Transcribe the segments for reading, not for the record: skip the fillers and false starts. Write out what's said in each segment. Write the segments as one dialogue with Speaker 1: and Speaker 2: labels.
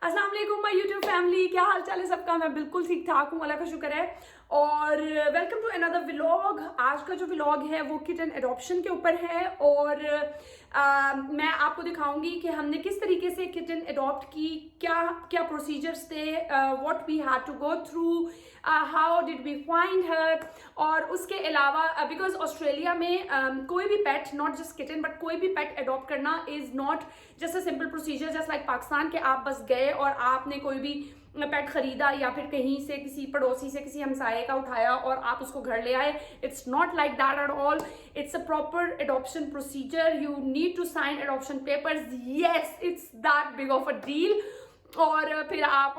Speaker 1: अस्सलाम वालेकुम my YouTube family, क्या हाल चाल है सबका। मैं बिल्कुल ठीक ठाक हूँ, अल्लाह का शुक्र है। और वेलकम टू अनदर व्लॉग। आज का जो व्लॉग है वो किटन एडॉप्शन के ऊपर है और मैं आपको दिखाऊंगी कि हमने किस तरीके से किटन एडॉप्ट की, क्या क्या प्रोसीजर्स थे, what we had to go through, how did we find her. और उसके अलावा बिकॉज ऑस्ट्रेलिया में कोई भी pet, not just kitten but कोई भी पेट एडॉप्ट करना is not just a simple procedure just like Pakistan के आप बस गए और आपने कोई भी पेट खरीदा या फिर कहीं से किसी पड़ोसी से किसी हमसाये का उठाया और आप उसको घर ले आए। It's not like that at all. It's a proper adoption procedure. You need to sign adoption papers. Yes, it's that big of a deal. और फिर आप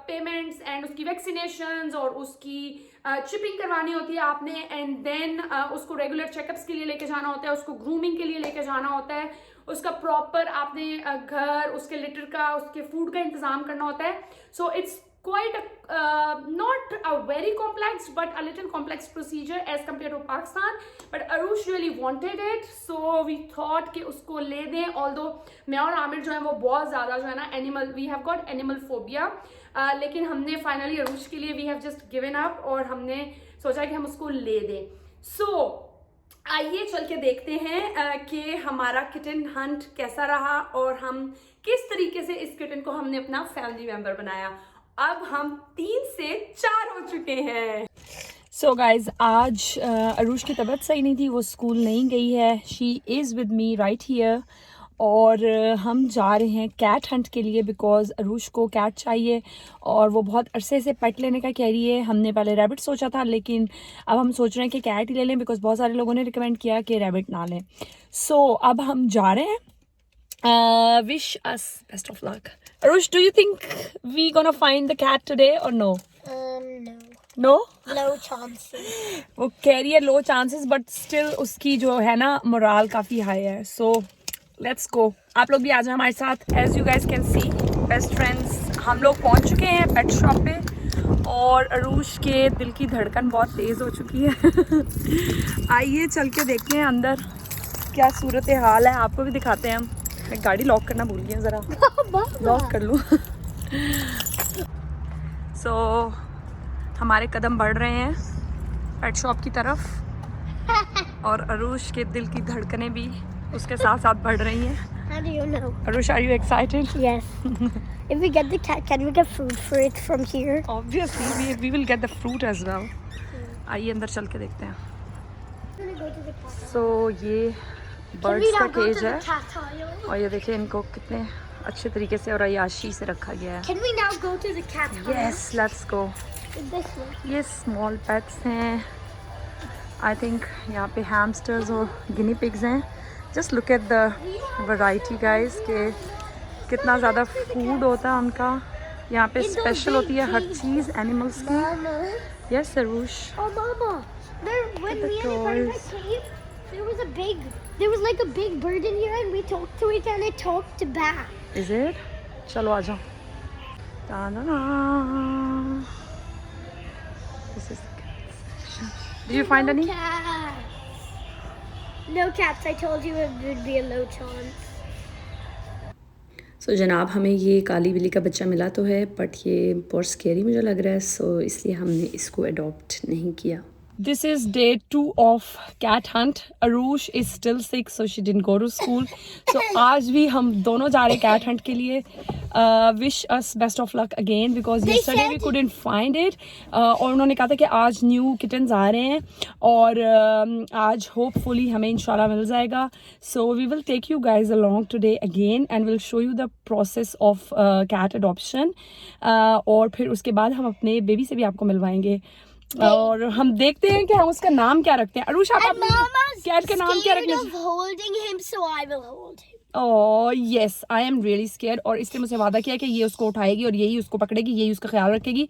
Speaker 1: पेमेंट्स एंड उसकी वैक्सीनेशंस और उसकी चिपिंग करवानी होती है आपने, एंड देन उसको रेगुलर चेकअप्स के लिए लेके जाना होता है, उसको ग्रूमिंग के लिए लेके जाना होता है, उसका प्रॉपर आपने घर, उसके लिटर का, उसके फूड का इंतजाम करना होता है। So it's quite not a very complex but a little complex procedure as compared to Pakistan, but Arush really wanted it, so we thought कि उसको ले दें। although मैं और आमिर जो है वो बहुत ज़्यादा जो है ना animal, we have got animal phobia, लेकिन हमने फाइनली अरुश के लिए we have just given up और हमने सोचा कि हम उसको ले दें। so आइए चल के देखते हैं कि हमारा किटन हंट कैसा रहा और हम किस तरीके से इस किटन को हमने अपना फैमिली मेंबर बनाया। अब हम 3 से 4 हो चुके हैं। सो गाइज, आज अरुश की तबीयत सही नहीं थी, वो स्कूल नहीं गई है। She is with me right here और हम जा रहे हैं कैट हंट के लिए बिकॉज अरुश को कैट चाहिए और वो बहुत अरसे से पेट लेने का कह रही है। हमने पहले रैबिट सोचा था लेकिन अब हम सोच रहे हैं कि कैट ही ले लें बिकॉज बहुत सारे लोगों ने रिकमेंड किया कि रैबिट ना लें। सो अब हम जा रहे हैं। Wish us best of luck. Arush, do you think we gonna find the cat today or no?
Speaker 2: No.
Speaker 1: No?
Speaker 2: Low chances.
Speaker 1: वो कह रही है लो चांसेस बट स्टिल उसकी जो है ना मोराल काफ़ी हाई है। So let's go. आप लोग भी आ जाए हमारे साथ। As you guys can see, best friends, हम लोग पहुंच चुके हैं पेट शॉप पे और अरुश के दिल की धड़कन बहुत तेज़ हो चुकी है। आइए चल के देखते हैं अंदर क्या सूरत हाल है, आपको भी दिखाते हैं हम। मैं गाड़ी लॉक करना भूल गई हूँ, ज़रा लॉक कर लूँ। सो हमारे कदम बढ़ रहे हैं पेट शॉप की तरफ और अरुश के दिल की धड़कनें भी उसके साथ साथ बढ़ रही हैं।
Speaker 2: How do you know?
Speaker 1: Arush, are you excited?
Speaker 2: Yes. If we get the cat, can we get food for it from here?
Speaker 1: Obviously, we will get the fruit as well. आइए अंदर चल के देखते हैं।
Speaker 2: I'm gonna go to the cat.
Speaker 1: सो ये
Speaker 2: Can we
Speaker 1: birds का
Speaker 2: now go
Speaker 1: cage
Speaker 2: to the
Speaker 1: है
Speaker 2: cat aisle?
Speaker 1: और ये देखिए इनको कितने अच्छे तरीके से और अय्याशी से रखा गया है।
Speaker 2: Can we now go to the cat aisle?
Speaker 1: Yes, let's go.
Speaker 2: This way.
Speaker 1: ये स्मॉल पेट्स हैं, आई थिंक यहाँ पे हैमस्टर्स और गिनी पिग्स हैं। Just look at the variety guys के कितना ज़्यादा फूड होता है उनका। यहाँ पे स्पेशल होती है हर चीज़ एनिमल्स की।
Speaker 2: Mama.
Speaker 1: Yes Arush.
Speaker 2: Oh, Mama. When
Speaker 1: the
Speaker 2: me and
Speaker 1: toys.
Speaker 2: Ibrahim came, there was like a big bird in here, and we talked to it, and it talked back.
Speaker 1: Is it? चलो आ जाओ। This is Did you find any?
Speaker 2: Cats. No cats. I told you it would be a low chance.
Speaker 1: सो जनाब, हमें ये काली बिल्ली का बच्चा मिला तो है बट ये बहुत स्केरी मुझे लग रहा है, सो इसलिए हमने इसको अडॉप्ट नहीं किया। This is day 2 of cat hunt. Arush is still sick, so she didn't go to school. So आज भी हम दोनों जा रहे कैट हंट के लिए। Wish us best of luck again because yesterday we couldn't find it. और उन्होंने कहा था कि आज न्यू किटन्स आ रहे हैं और आज होपफुली हमें इंशाल्लाह मिल जाएगा। So we will take you guys along today again and we'll show you the process of cat adoption. और फिर उसके बाद हम अपने बेबी से भी आपको मिलवाएंगे और हम देखते हैं कि हम उसका नाम क्या रखते हैं। अरुष, आप अपने कैट का नाम क्या रखने?
Speaker 2: Of holding him, so I will hold him.
Speaker 1: Oh yes, I am really scared और इसने मुझसे वादा किया कि ये उसको उठाएगी और यही उसको पकड़ेगी, यही उसका ख्याल रखेगी,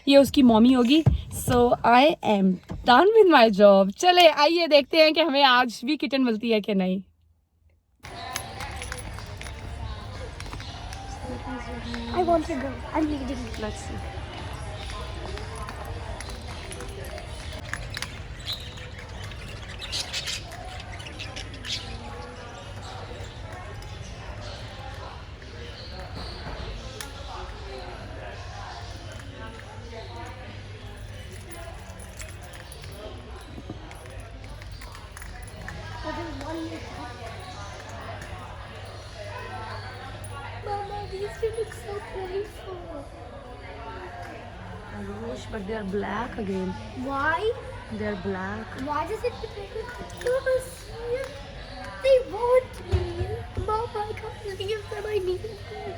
Speaker 1: ये उसकी मम्मी होगी। So I am done with my job. चले आइए देखते हैं कि हमें आज भी किटन मिलती है कि नहीं।
Speaker 2: I want to go. I'm leading.
Speaker 1: Let's see. but they are black again.
Speaker 2: Why?
Speaker 1: They are black.
Speaker 2: Why does it make us? They want me. Mama, I can't leave them. I need them.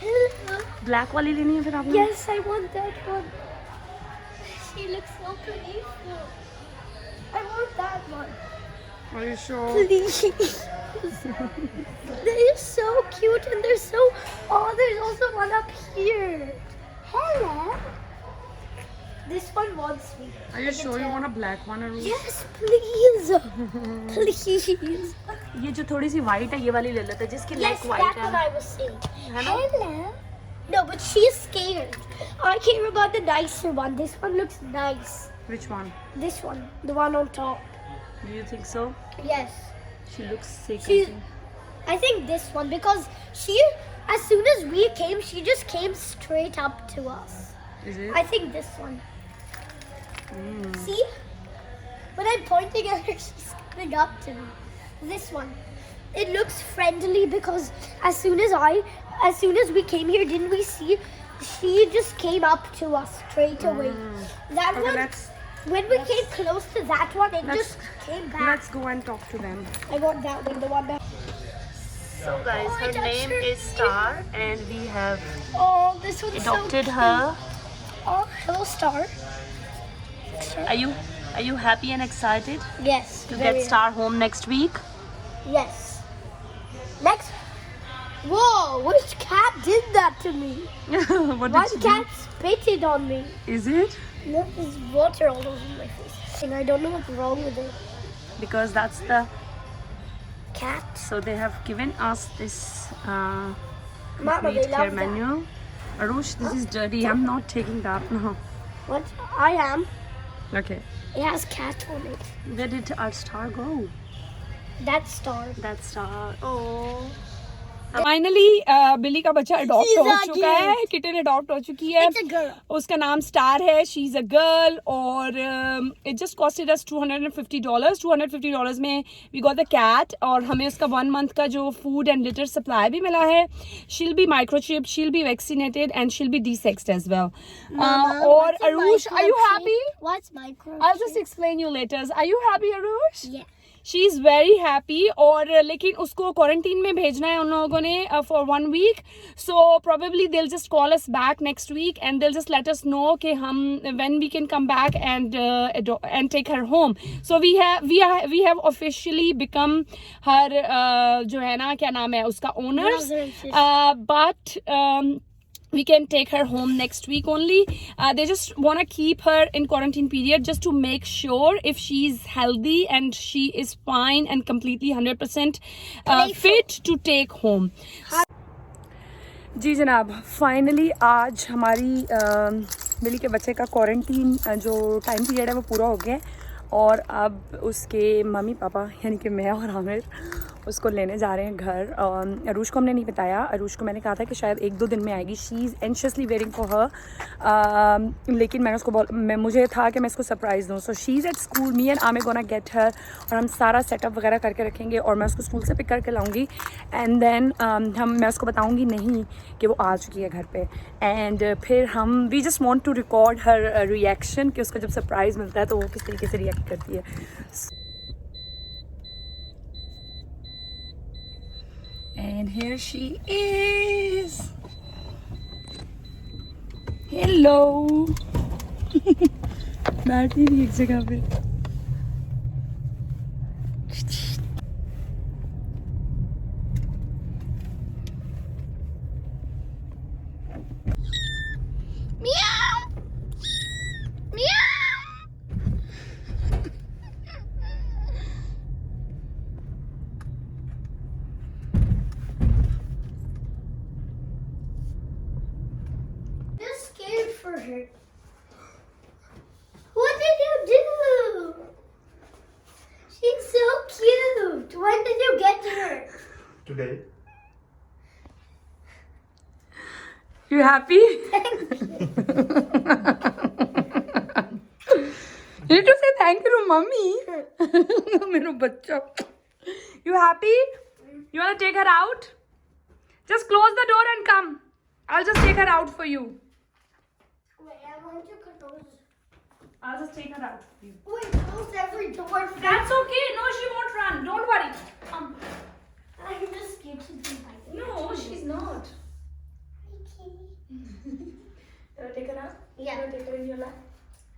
Speaker 2: Hello.
Speaker 1: Black वाली लेनी है फिर आपने?
Speaker 2: Yes, I want that one. She looks so beautiful. I want that one.
Speaker 1: Are you sure?
Speaker 2: Please. They're so cute and they're so. Oh, there's also one up here. Hello. This one wants me.
Speaker 1: Are you sure you want a black one, Arush?
Speaker 2: Yes, please. Please.
Speaker 1: ये जो थोड़ी सी white है ये वाली ले लेते हैं जिसकी
Speaker 2: Yes,
Speaker 1: neck white
Speaker 2: that's
Speaker 1: है.
Speaker 2: what I was saying.
Speaker 1: है ना?
Speaker 2: Hello. No, but she's scared. I care about the nicer one. This one looks nice.
Speaker 1: Which one?
Speaker 2: This one, the one on top.
Speaker 1: Do you think so?
Speaker 2: Yes.
Speaker 1: She looks sick. I
Speaker 2: She,
Speaker 1: think.
Speaker 2: I think this one because she, as soon as we came, she just came straight up to us.
Speaker 1: Is it?
Speaker 2: I think this one. See? When I'm pointing at her, she's coming up to me. This one. It looks friendly because as soon as we came here, didn't we see? She just came up to us straight away. That
Speaker 1: Okay,
Speaker 2: one, when we came close to that one, it just came back.
Speaker 1: Let's go and talk to them.
Speaker 2: I want that one, the one that.
Speaker 1: So guys,
Speaker 2: Oh, I
Speaker 1: her
Speaker 2: touched
Speaker 1: name
Speaker 2: her
Speaker 1: is Star, and we have
Speaker 2: Oh, this one's
Speaker 1: adopted
Speaker 2: so
Speaker 1: her.
Speaker 2: cute. Oh, hello, Star.
Speaker 1: Are you happy and excited
Speaker 2: Yes.
Speaker 1: to
Speaker 2: very
Speaker 1: get Star home next week?
Speaker 2: Yes. Next. Whoa! Which cat did that to me?
Speaker 1: What
Speaker 2: One
Speaker 1: did she do?
Speaker 2: cat spitted on me.
Speaker 1: Is it?
Speaker 2: Look, there's water all over my face. And I don't know what's wrong with it.
Speaker 1: Because that's the.
Speaker 2: Cat.
Speaker 1: So they have given us this
Speaker 2: Mama,
Speaker 1: complete
Speaker 2: they
Speaker 1: care
Speaker 2: love that.
Speaker 1: menu. Arush, this is dirty. I'm not taking that now.
Speaker 2: What? I am.
Speaker 1: Okay.
Speaker 2: It has cat on it.
Speaker 1: Where did our Star go?
Speaker 2: That Star.
Speaker 1: That Star. Oh. Finally बिल्ली का बच्चा adopt
Speaker 2: She's
Speaker 1: हो
Speaker 2: a
Speaker 1: चुका है. Kitten adopt हो चुकी है.
Speaker 2: It's a girl.
Speaker 1: उसका नाम स्टार है. शी इज अ गर्ल और इट जस्ट कॉस्टेड अस $250. $250 में वी गॉट द कैट और हमें उसका 1 month का जो फूड एंड लिटर सप्लाई भी मिला है. She'll be microchip, she'll be vaccinated and she'll be desexed as well. और Arush, are you happy?
Speaker 2: What's microchip?
Speaker 1: I'll just explain you later. Are you happy, Arush?
Speaker 2: Yeah.
Speaker 1: She is very happy. और लेकिन उसको quarantine में भेजना है उन लोगों ने for 1 week. So probably they'll just call us back next week and they'll just let us know कि हम when we can come back and take her home. So we have officially become her जो है ना क्या नाम है उसका owners. But we can take her home next week only. They just want to keep her in quarantine period just to make sure if she's healthy and she is fine and completely 100% fit to take home. जी जनाब, finally आज हमारी बिल्ली के बच्चे का quarantine जो time period है वो पूरा हो गया है और अब उसके मम्मी पापा यानी कि मैं और आमिर उसको लेने जा रहे हैं घर. अरूश को हमने नहीं बताया. अरूश को मैंने कहा था कि शायद 1-2 दिन में आएगी. She is anxiously waiting for her. लेकिन मैंने उसको मुझे था कि मैं इसको सरप्राइज़ दूँ. So she is at school. Me and Aamir gonna get her और हम सारा सेटअप वगैरह करके रखेंगे और मैं उसको स्कूल से पिक करके लाऊंगी एंड देन मैं उसको बताऊंगी नहीं कि वो आ चुकी है घर पे. एंड फिर हम we just want to record her reaction कि उसको जब सरप्राइज़ मिलता है तो वो किस तरीके से रिएक्ट करती है. And here she is. Hello. बैठी भी एक जगह पे.
Speaker 2: Meow. Meow. I'm scared for her. What did you do? She's so cute. When did you get her?
Speaker 3: Today.
Speaker 1: You happy? You need to say thank you to mommy. मेरा बच्चा. You happy? You wanna take her out? Just close the door and come. I'll just take her out for you.
Speaker 2: Wait, I want to close.
Speaker 1: I'll just take her out.
Speaker 2: Wait, close every door.
Speaker 1: That's okay. No, she won't run. Don't worry.
Speaker 2: I'm just scared to be like.
Speaker 1: No, she's not.
Speaker 2: Okay.
Speaker 1: Take her out?
Speaker 2: Yeah.
Speaker 1: Take her in your lap?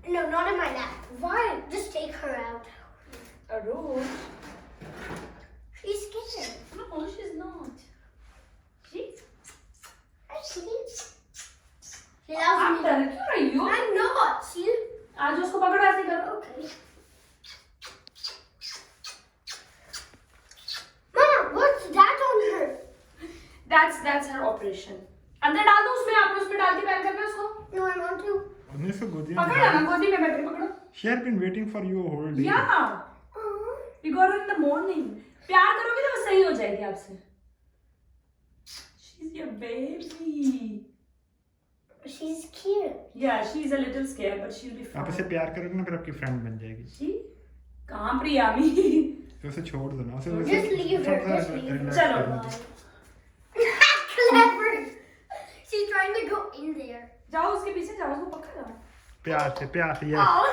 Speaker 2: No, not in my lap. Why? Just take her out.
Speaker 1: A road?
Speaker 2: She's scared.
Speaker 1: No, she's not. She?
Speaker 2: I see. She loves
Speaker 1: आप
Speaker 2: me.
Speaker 1: डर क्यों रही हो?
Speaker 2: I'm not. See?
Speaker 1: आज उसको पकड़ो ऐसे करो.
Speaker 2: Okay. Mama, what's that on her?
Speaker 1: That's her operation. अंदर डाल दो उसमें. आपने उसमें डाल के पैक करना है उसको.
Speaker 2: No, I want to.
Speaker 3: उन्हें इसको गोदी में
Speaker 1: पकड़ लेना गोदी में बैठ के पकड़ो.
Speaker 3: She had been waiting for you whole day.
Speaker 1: Yeah. We got her in the morning. प्यार करोगे तो वो सही हो जाएगी आपसे. She's your baby.
Speaker 2: She's cute.
Speaker 1: Yeah, she's a little scared, but she'll be fine.
Speaker 3: आप इसे प्यार करोगे ना फिर आपकी फ्रेंड बन जाएगी.
Speaker 1: She? कहाँ प्रियामी?
Speaker 3: तो उसे छोड़ दो ना. उसे
Speaker 2: Just leave her. Just leave her.
Speaker 3: relax
Speaker 1: चलो.
Speaker 3: करने दो.
Speaker 2: Clever. She's trying to go in there.
Speaker 1: जाओ उसके पीछे जाओ उसको पकड़ो.
Speaker 3: प्यार से yes.
Speaker 2: Oh.